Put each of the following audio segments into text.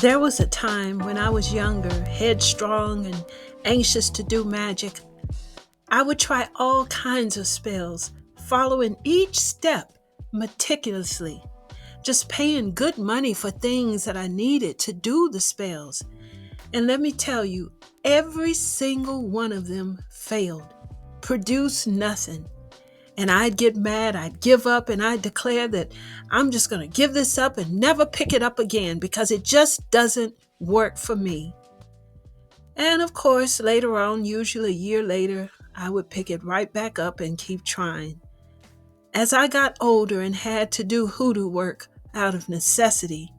There was a time when I was younger, headstrong, and anxious to do magic. I would try all kinds of spells, following each step meticulously, just paying good money for things that I needed to do the spells. And let me tell you, every single one of them failed, produced nothing. And I'd get mad, I'd give up, and I'd declare that I'm just going to give this up and never pick it up again because it just doesn't work for me. And of course, later on, usually a year later, I would pick it right back up and keep trying. As I got older and had to do hoodoo work out of necessity,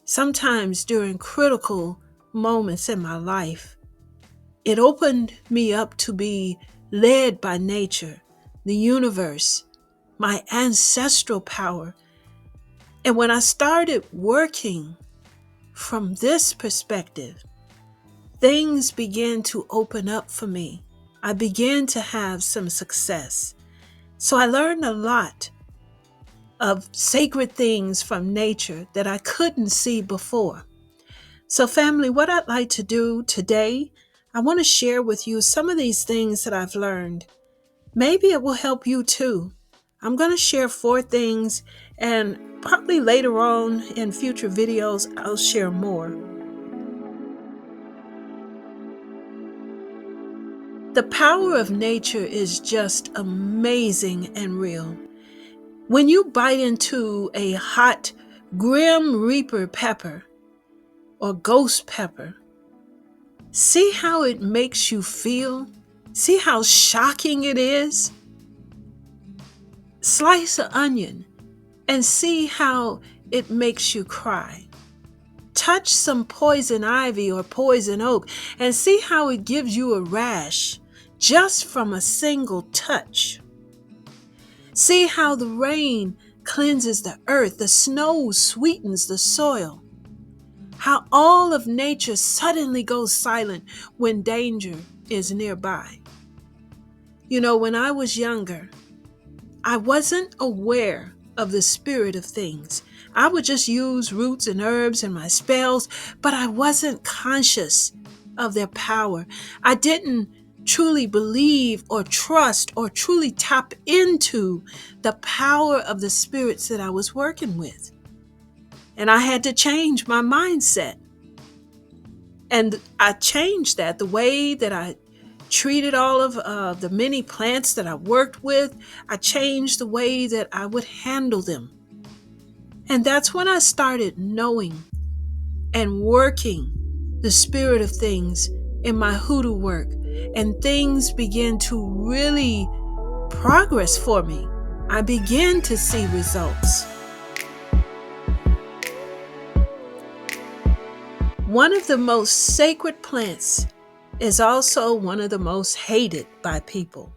sometimes during critical moments in my life, it opened me up to be led by nature, the universe, my ancestral power. And when I started working from this perspective, things began to open up for me. I began to have some success. So I learned a lot of sacred things from nature that I couldn't see before. So, family, what I'd like to do today, I want to share with you some of these things that I've learned. Maybe it will help you too. I'm going to share 4 things, and probably later on in future videos, I'll share more. The power of nature is just amazing and real. When you bite into a hot Grim Reaper pepper or ghost pepper, see how it makes you feel? See how shocking it is? Slice an onion and see how it makes you cry. Touch some poison ivy or poison oak and see how it gives you a rash just from a single touch. See how the rain cleanses the earth, the snow sweetens the soil. How all of nature suddenly goes silent when danger is nearby. You know, when I was younger, I wasn't aware of the spirit of things. I would just use roots and herbs in my spells, but I wasn't conscious of their power. I didn't truly believe or trust or truly tap into the power of the spirits that I was working with. And I had to change my mindset. And I changed that, the way that I treated all of the many plants that I worked with. I changed the way that I would handle them. And that's when I started knowing and working the spirit of things in my hoodoo work. And things began to really progress for me. I began to see results. One of the most sacred plants is also one of the most hated by people.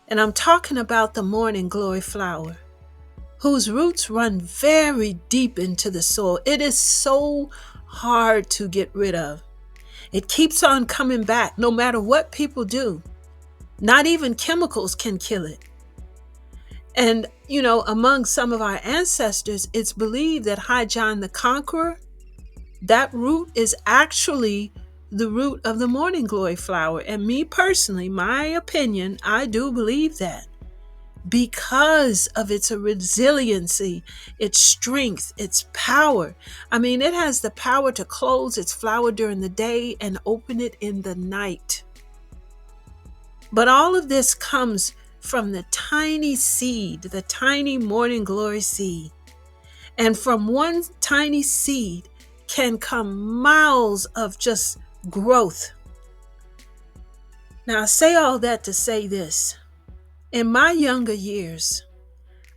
And I'm talking about the morning glory flower, whose roots run very deep into the soil. It is so hard to get rid of. It keeps on coming back no matter what people do. Not even chemicals can kill it. And, you know, among some of our ancestors, it's believed that High John the Conqueror, that root is actually the root of the morning glory flower. And me personally, my opinion, I do believe that because of its resiliency, its strength, its power. I mean, it has the power to close its flower during the day and open it in the night. But all of this comes from the tiny seed, the tiny morning glory seed. And from one tiny seed can come miles of just growth. Now, I say all that to say this. In my younger years,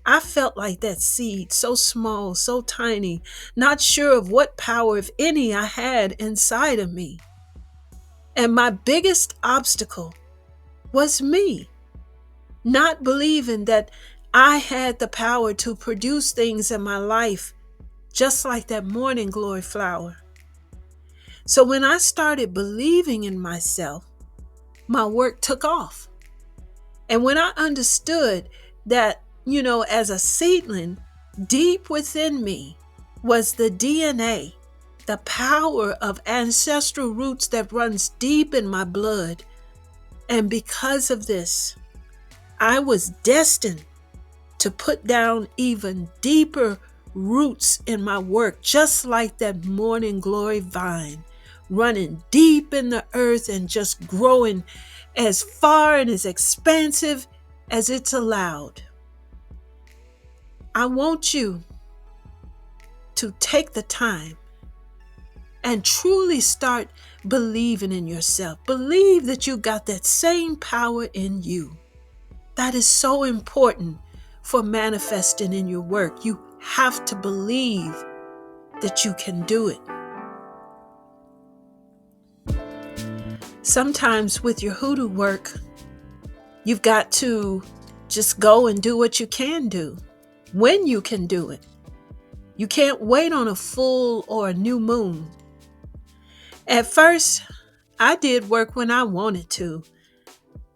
I felt like that seed, so small, so tiny, not sure of what power, if any, I had inside of me. And my biggest obstacle was me, not believing that I had the power to produce things in my life, just like that morning glory flower. So when I started believing in myself, my work took off. And when I understood that, you know, as a seedling, deep within me was the DNA the power of ancestral roots that runs deep in my blood. And because of this, I was destined to put down even deeper roots in my work, just like that morning glory vine, running deep in the earth and just growing as far and as expansive as it's allowed. I want you to take the time and truly start believing in yourself. Believe that you got that same power in you. That is so important for manifesting in your work. You have to believe that you can do it. Sometimes with your hoodoo work, you've got to just go and do what you can do when you can do it. You can't wait on a full or a new moon. At first, I did work when I wanted to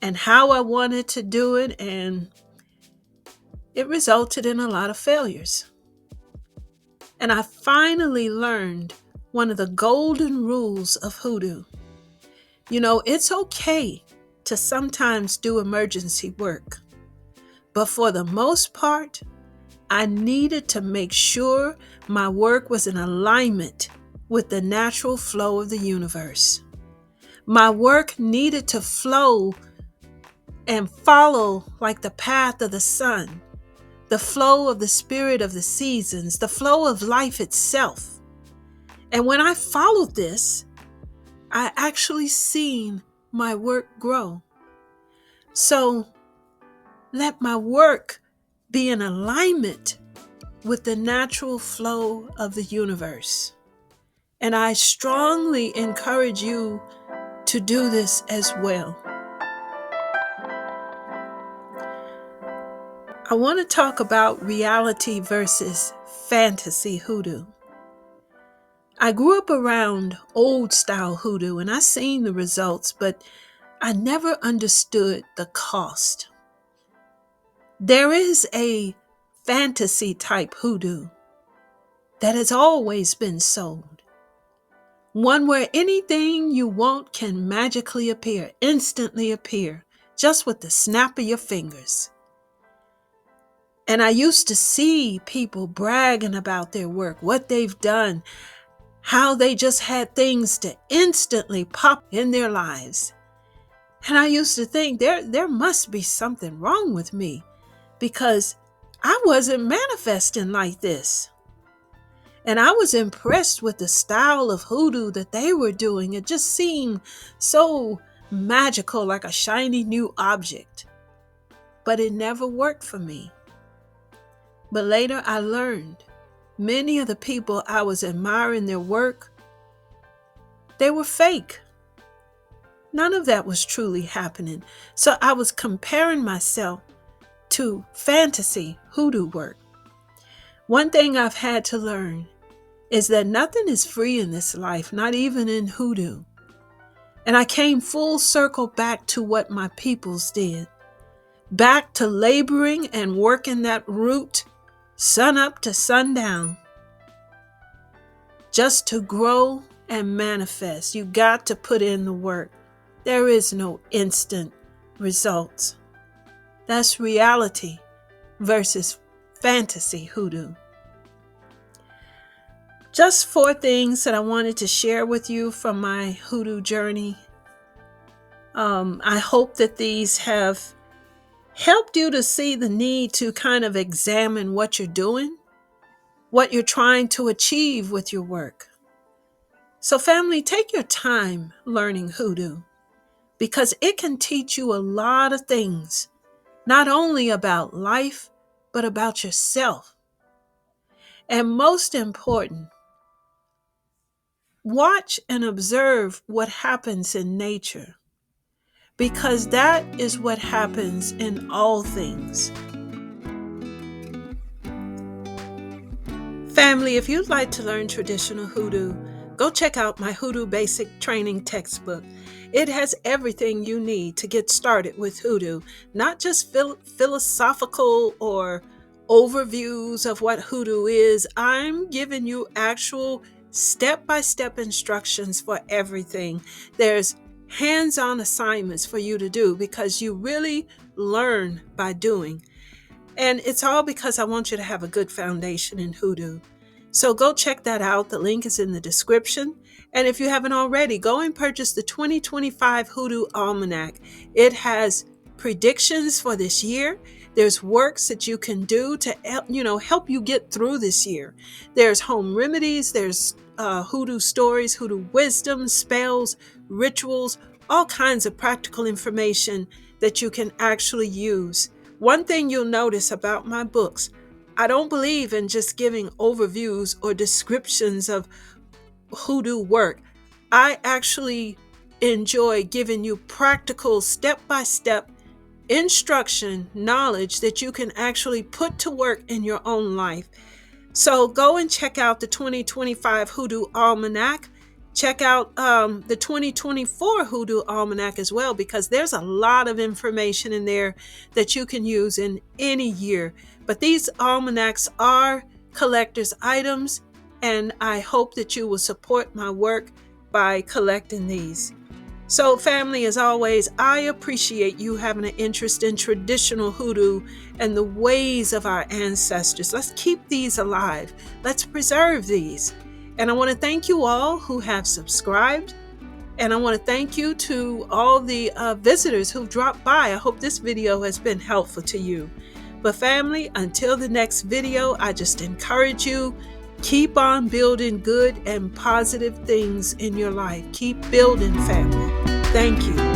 and how I wanted to do it, and it resulted in a lot of failures. And I finally learned one of the golden rules of hoodoo. You know, it's okay to sometimes do emergency work, but for the most part, I needed to make sure my work was in alignment with the natural flow of the universe. My work needed to flow and follow like the path of the sun, the flow of the spirit of the seasons, the flow of life itself. And when I followed this, I actually seen my work grow. So let my work be in alignment with the natural flow of the universe. And I strongly encourage you to do this as well. I want to talk about reality versus fantasy hoodoo. I grew up around old style hoodoo and I seen the results, but I never understood the cost. There is a fantasy type hoodoo that has always been sold. One where anything you want can magically appear, instantly appear, just with the snap of your fingers. And I used to see people bragging about their work, what they've done, how they just had things to instantly pop in their lives. And I used to think there must be something wrong with me because I wasn't manifesting like this. And I was impressed with the style of hoodoo that they were doing. It just seemed so magical, like a shiny new object. But it never worked for me. But later I learned many of the people I was admiring their work, they were fake. None of that was truly happening. So I was comparing myself to fantasy hoodoo work. One thing I've had to learn is that nothing is free in this life, not even in hoodoo. And I came full circle back to what my peoples did. Back to laboring and working that root, sun up to sundown, just to grow and manifest. You got to put in the work. There is no instant results. That's reality versus fantasy hoodoo. Just 4 things that I wanted to share with you from my hoodoo journey. I hope that these have helped you to see the need to kind of examine what you're doing, what you're trying to achieve with your work. So family, take your time learning hoodoo because it can teach you a lot of things, not only about life, but about yourself. And most important, watch and observe what happens in nature because that is what happens in all things. Family, if you'd like to learn traditional hoodoo, go check out my Hoodoo Basic Training Textbook. It has everything you need to get started with hoodoo, not just philosophical or overviews of what hoodoo is. I'm giving you actual step-by-step instructions for everything. There's hands-on assignments for you to do because you really learn by doing. And it's all because I want you to have a good foundation in Hoodoo. So go check that out. The link is in the description. And if you haven't already, go and purchase the 2025 Hoodoo Almanac. It has predictions for this year. There's works that you can do to help you get through this year. There's home remedies, there's Hoodoo stories, Hoodoo wisdom, spells, rituals, all kinds of practical information that you can actually use. One thing you'll notice about my books, I don't believe in just giving overviews or descriptions of Hoodoo work. I actually enjoy giving you practical step-by-step instruction, knowledge that you can actually put to work in your own life. So go and check out the 2025 Hoodoo Almanac. Check out the 2024 Hoodoo Almanac as well, because there's a lot of information in there that you can use in any year. But these almanacs are collector's items, and I hope that you will support my work by collecting these. So family, as always, I appreciate you having an interest in traditional Hoodoo and the ways of our ancestors. Let's keep these alive. Let's preserve these. And I want to thank you all who have subscribed. And I want to thank you to all the visitors who dropped by. I hope this video has been helpful to you. But family, until the next video, I just encourage you, keep on building good and positive things in your life. Keep building, family. Thank you.